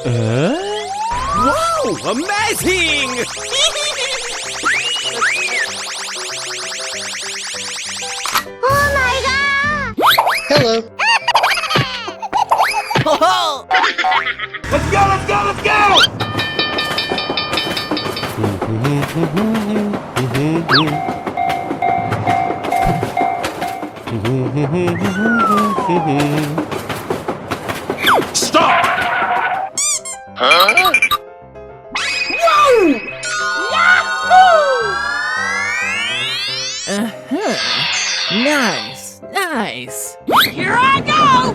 Wow! Amazing! Oh my god! Hello. Let's go! Let's go! Let's go! Stop! Huh? Whoa! Yahoo! Nice, nice. Here I go!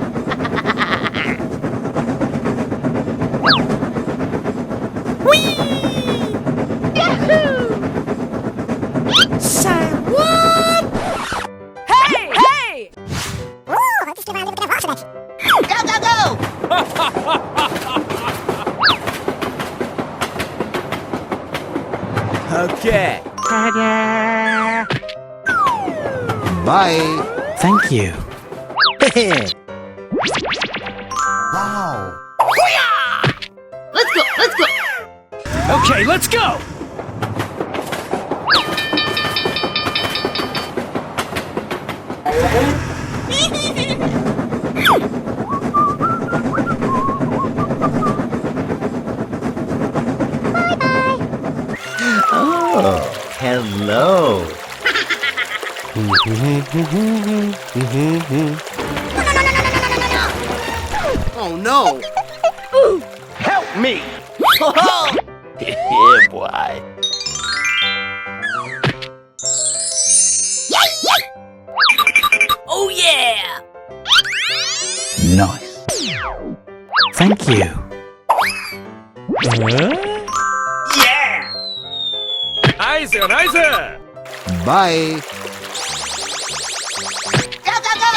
Whee! Yahoo! Say what? Hey! Hey! Go, go, go! Okay. Ta-da! Bye. Thank you. Wow. Let's go, let's go! Okay, let's go! Oh, hello. Oh no! Help me! Yeah, boy. Oh yeah! Nice. Thank you. Yeah! Nice, nice! Bye. Go, go, go!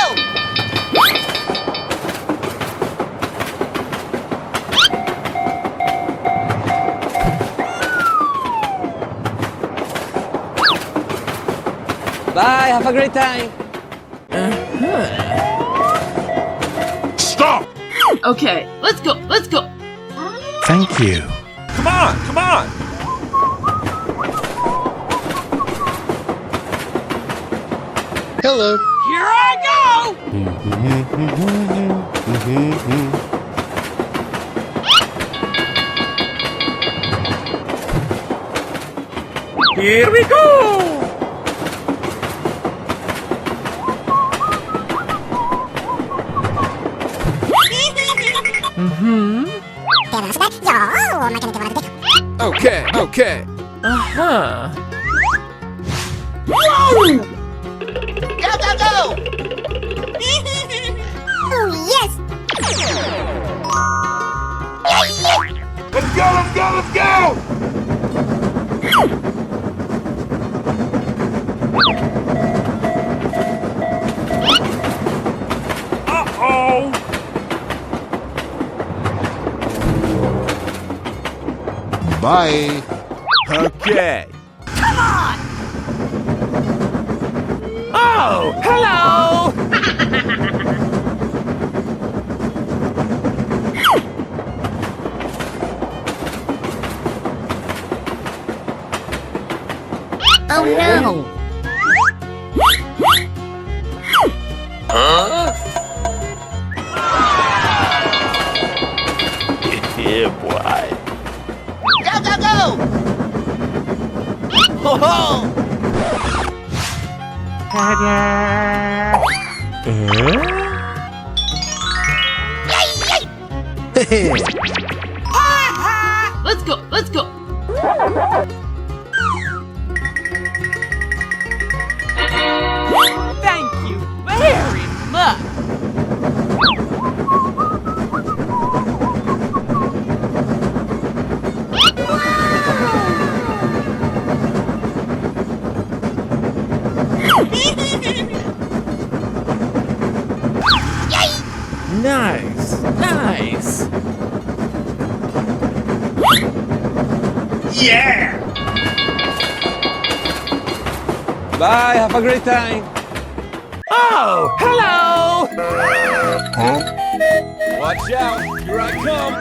Bye, have a great time. Stop! Okay, let's go, let's go! Thank you. Come on, come on! Hello. Here I go! Here we go! Okay, okay. Uh-huh. Whoa! Go, go, go! Oh, yes! Let's go, let's go, let's go! Uh-oh! Bye. Okay. Come on! Oh, hello! Oh no! Yeah, boy. Go, go, go! Ho ho! Ta-da! Let's go, let's go! Thank you very much. Nice, nice. Yeah! Bye, have a great time. Oh, hello! Huh? Watch out, here I come!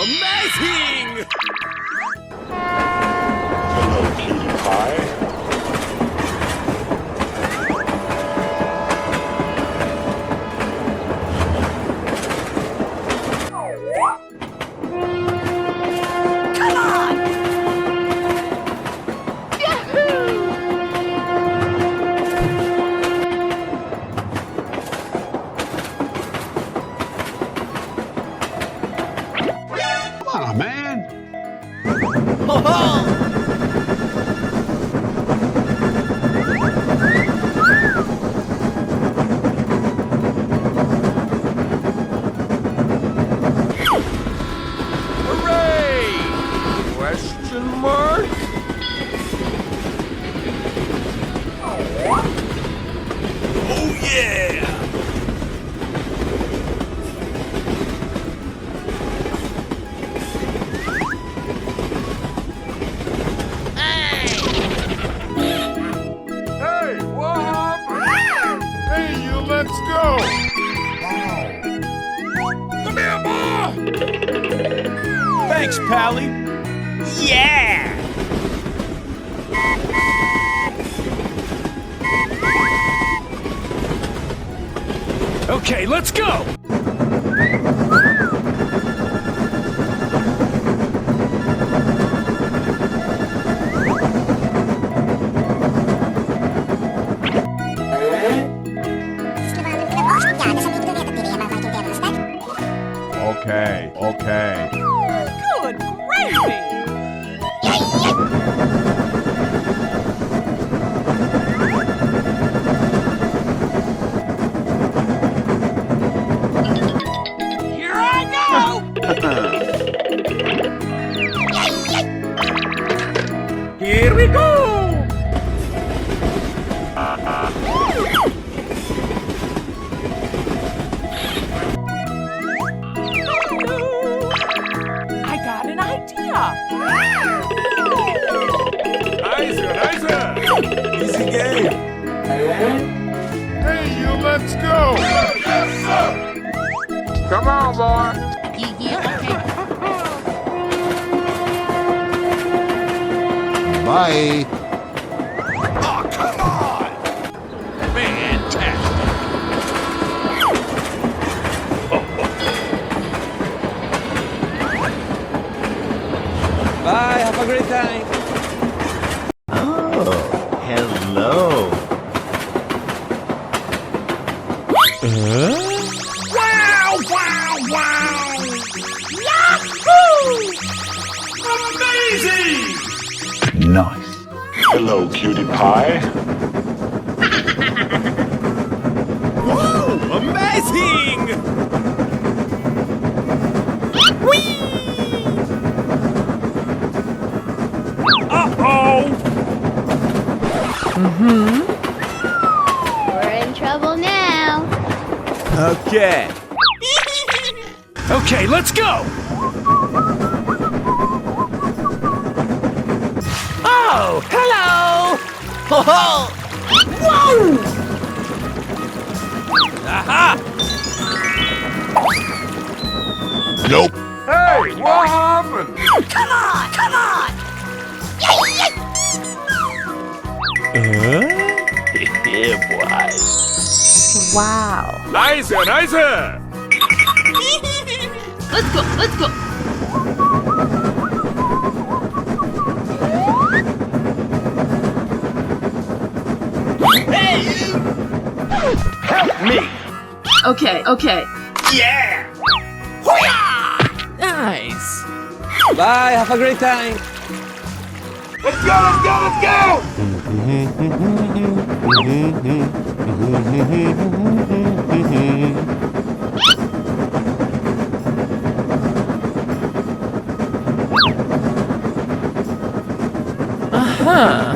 Amazing! Hello, cutie pie. Let's go! Come here, boy! Thanks, Pally. Yeah! Okay, let's go! Okay, okay. Good gravy! Here I go! Here we go! I got an idea! Nicer! Easy game. Hey, you, let's go! Yes, sir! Come on, boy! Yeah, okay. Bye. Oh, come on! Fantastic! Bye, have a great time! Oh, hello. Wow, wow, wow! Yahoo! Amazing! Nice. Hello, cutie pie. Whoa! Amazing! Uh-oh! We're in trouble now. Okay. Okay, let's go! Oh, hello! Ho ho! Whoa! Aha! Nope. Hey, what happened? Come on! Come on! Yeah, boy. Wow. Nicer, nicer! Let's go! Let's go! Help me! Okay, okay. Yeah! Nice! Bye, have a great time! Let's go, let's go, let's go! Huh?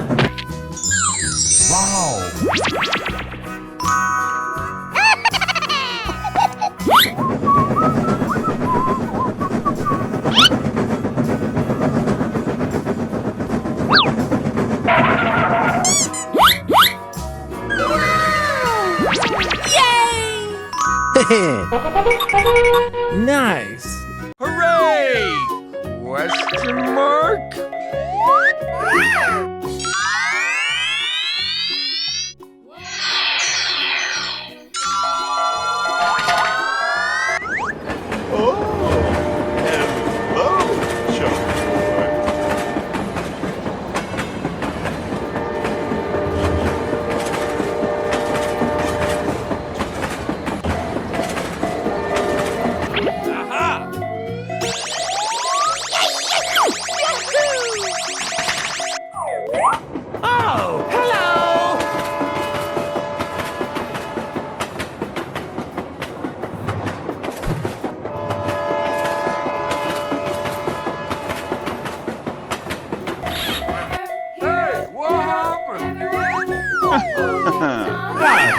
Nice! Hooray!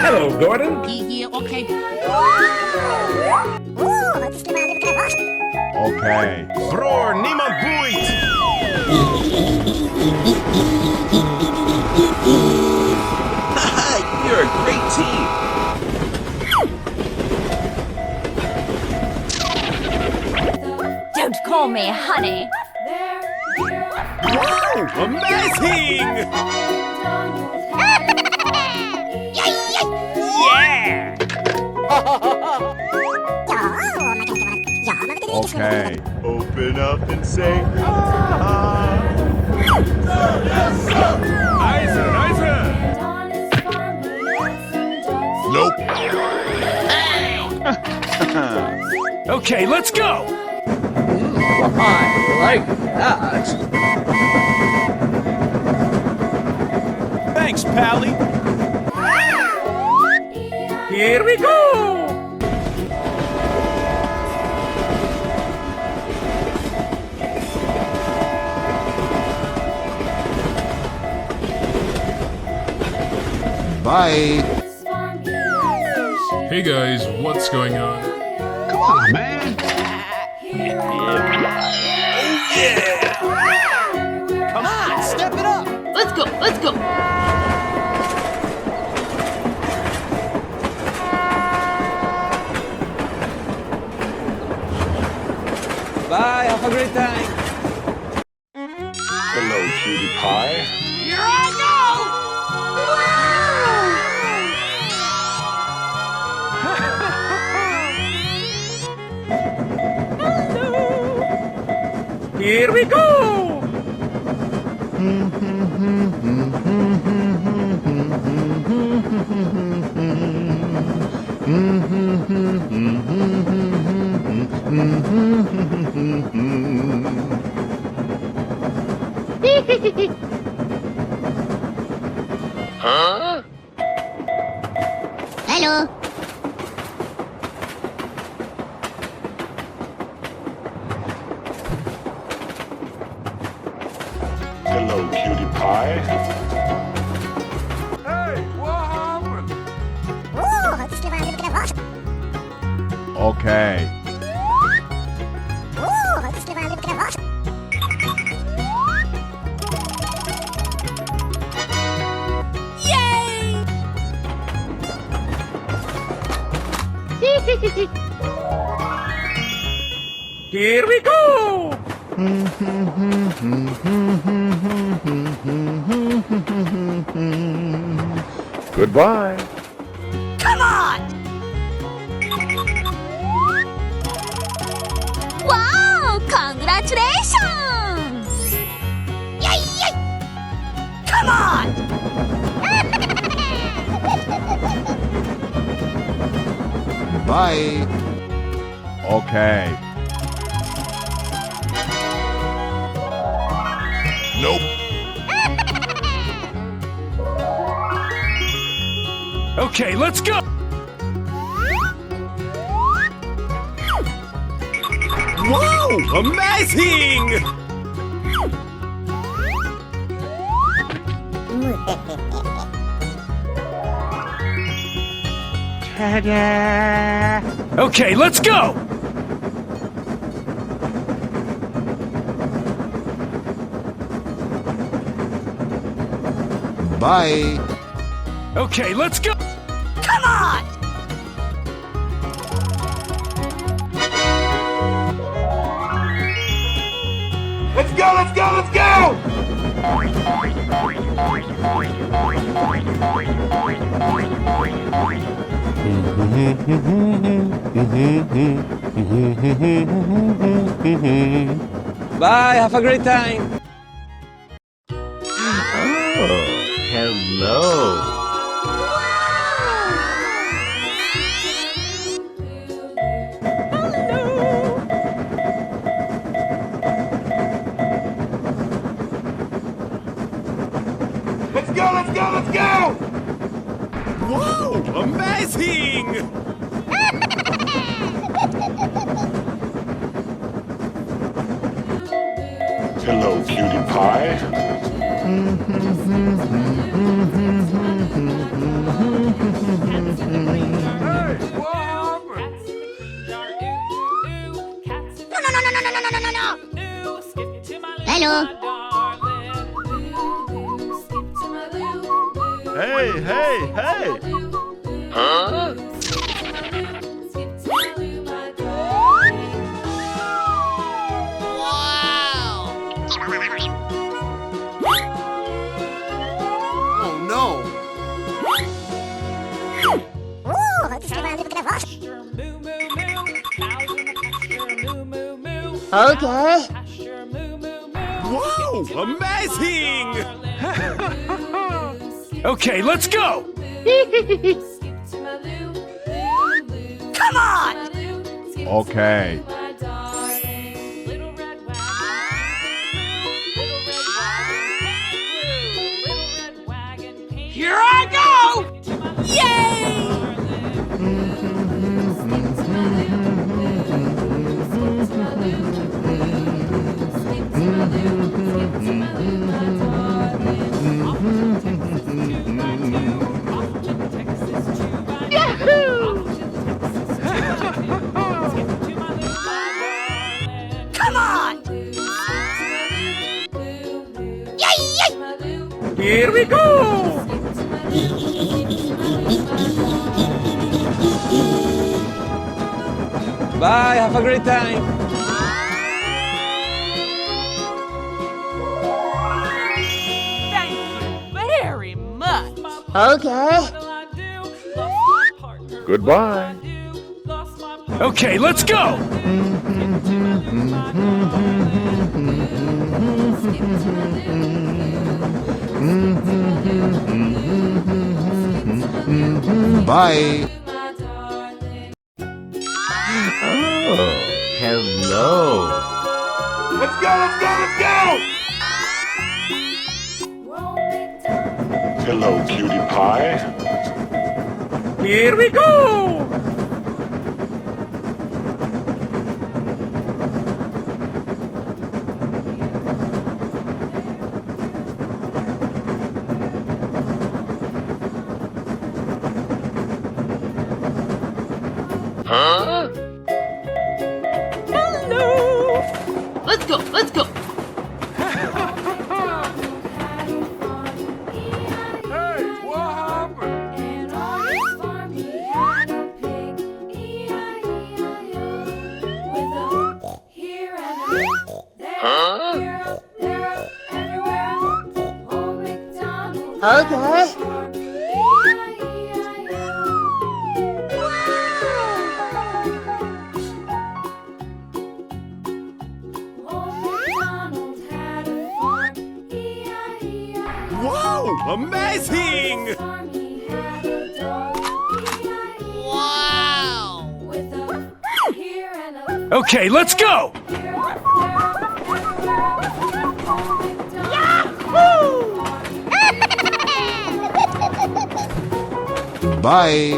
Hello, Gordon. Okay. Bror, niemand boeit! You're a great team. Don't call me honey. Amazing! Okay. Open up and say ah. Eisen, Eisen! Nope. Okay, let's go. I like that. Thanks, Pally. Here we go. Bye. Hey guys, what's going on? Come on, man. Come on, step it up. Let's go, let's go. Bye, have a great time. Hello, cutie pie. Here I go! Here we go. Huh? Hello. Hello, cutie pie. Hey, what happened? Okay. Here we go. Goodbye. Come on! Wow! Congratulations! Yay! Yay! Come on! Bye. Okay. Nope. Okay, let's go. Whoa! Amazing! Okay, let's go. Bye. Okay, let's go. Come on! Let's go, let's go, let's go! Bye, have a great time. Oh, hello. Let's go, let's go, let's go! Whoa! Amazing! Hello, cutie pie. Hello. Hey, hey, hey! Huh? Oh no! Okay. Wow! Amazing! Okay, let's go! Come on! Okay. Here I go! Yay! Come on! Yay! Yay! Here we go! Bye, have a great time! Thank you very much. Okay. Goodbye. Okay, let's go! Bye. Oh, hello. Let's go, let's go, let's go! Hello, cutie pie. Here we go! Huh? Hello! Let's go, let's go! Hey, what happened? Huh? Okay. Wow! Amazing! Okay, let's go! Bye.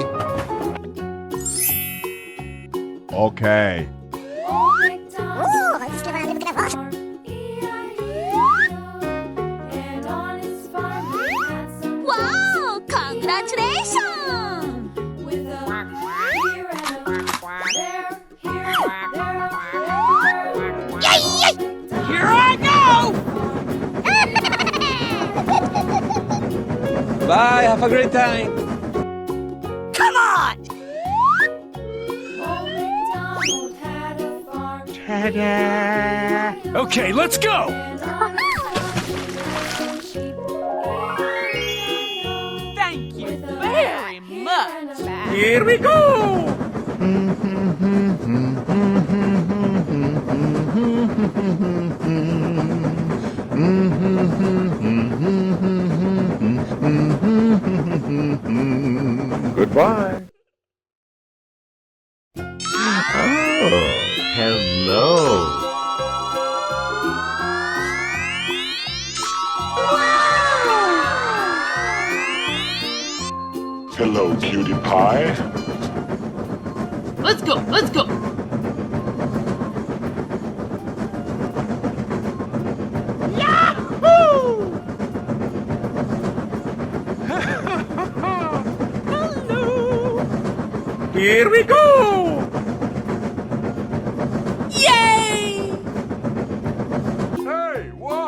Okay. Wow! Congratulations! Yay! Yay! Here I go! Bye, have a great time! Come on! Okay, let's go! Thank you very much. Here we go! Goodbye. Oh, hello. Hello, cutie pie. Let's go, let's go. Here we go! Yay! Hey, what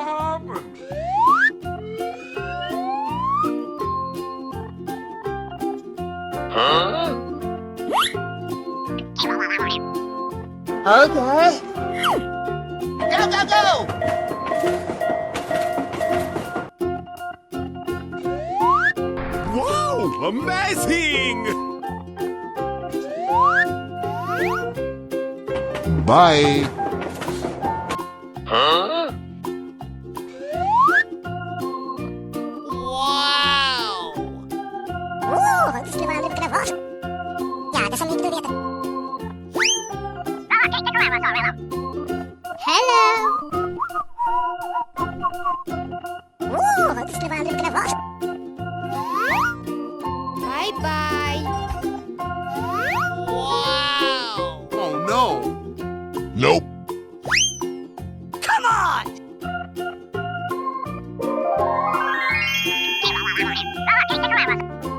Okay. Go, go, go! Wow! Amazing! Bye. Bye-bye. Oh no! Nope. Come on!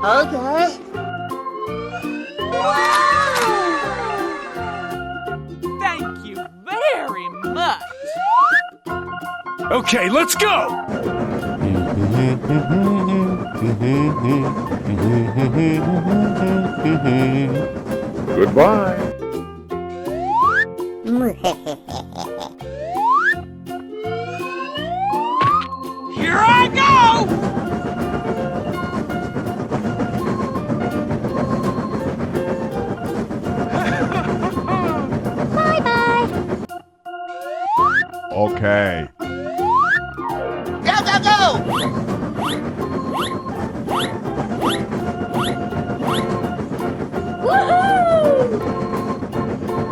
Okay. Thank you very much! Okay, let's go! Goodbye. Here I go! Okay. Go, go, go!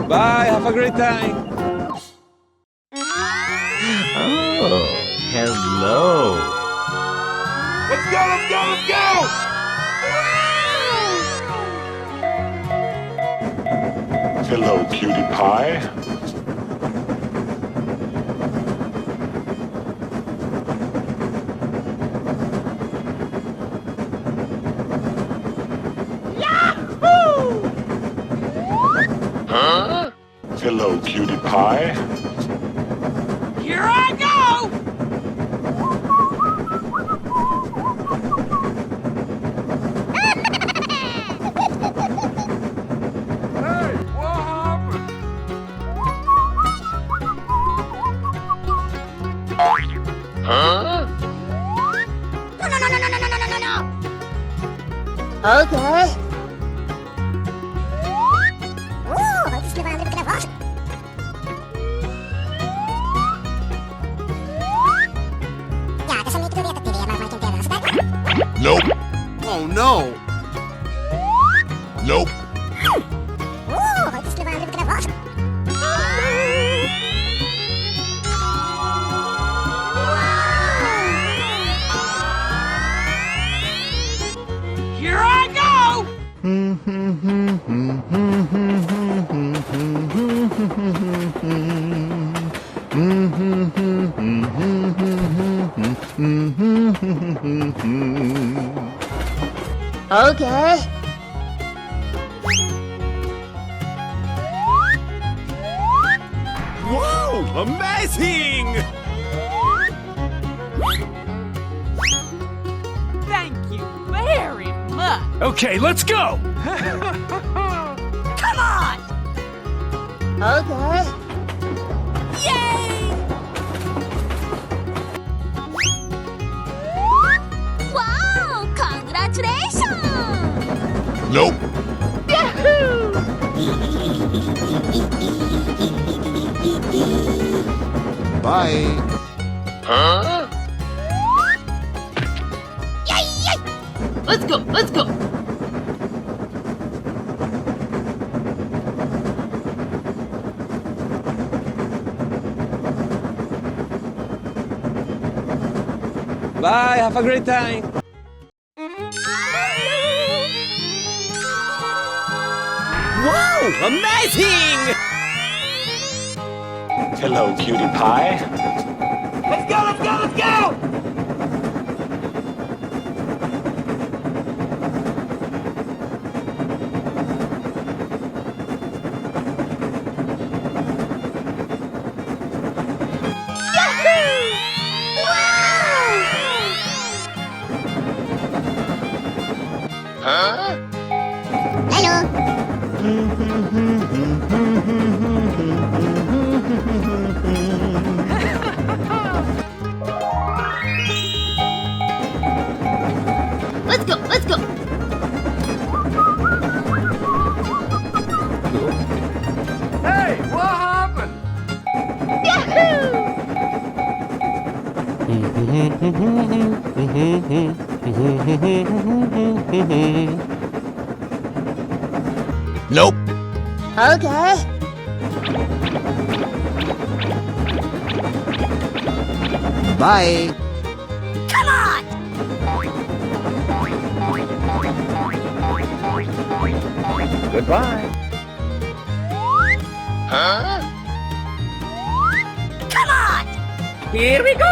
Bye, have a great time. Oh, hello. Let's go, let's go, let's go! Hello, cutie pie. Hello, cutie pie. Here I go! Hey, what happened? Okay. Nope. Oh no! Nope. Here I go! Okay. Wow! Amazing! Thank you very much! Okay, let's go! Come on! Okay. Yay! Wow! Congratulations! Nope. Bye. Let's go! Let's go! Bye, have a great time. Wow! Amazing! Hello, cutie pie. Let's go, let's go, let's go! Hello. Let's go, let's go. Hey, what happened? Nope. Okay. Bye. Come on. Goodbye. Come on. Here we go!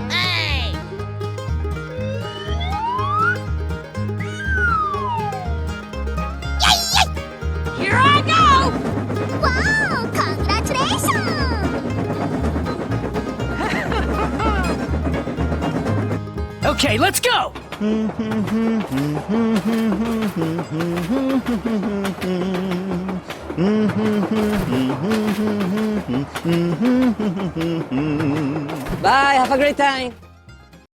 Hey. Yay, yay. Here I go! Wow, congratulations. Okay, let's go! Bye, have a great time.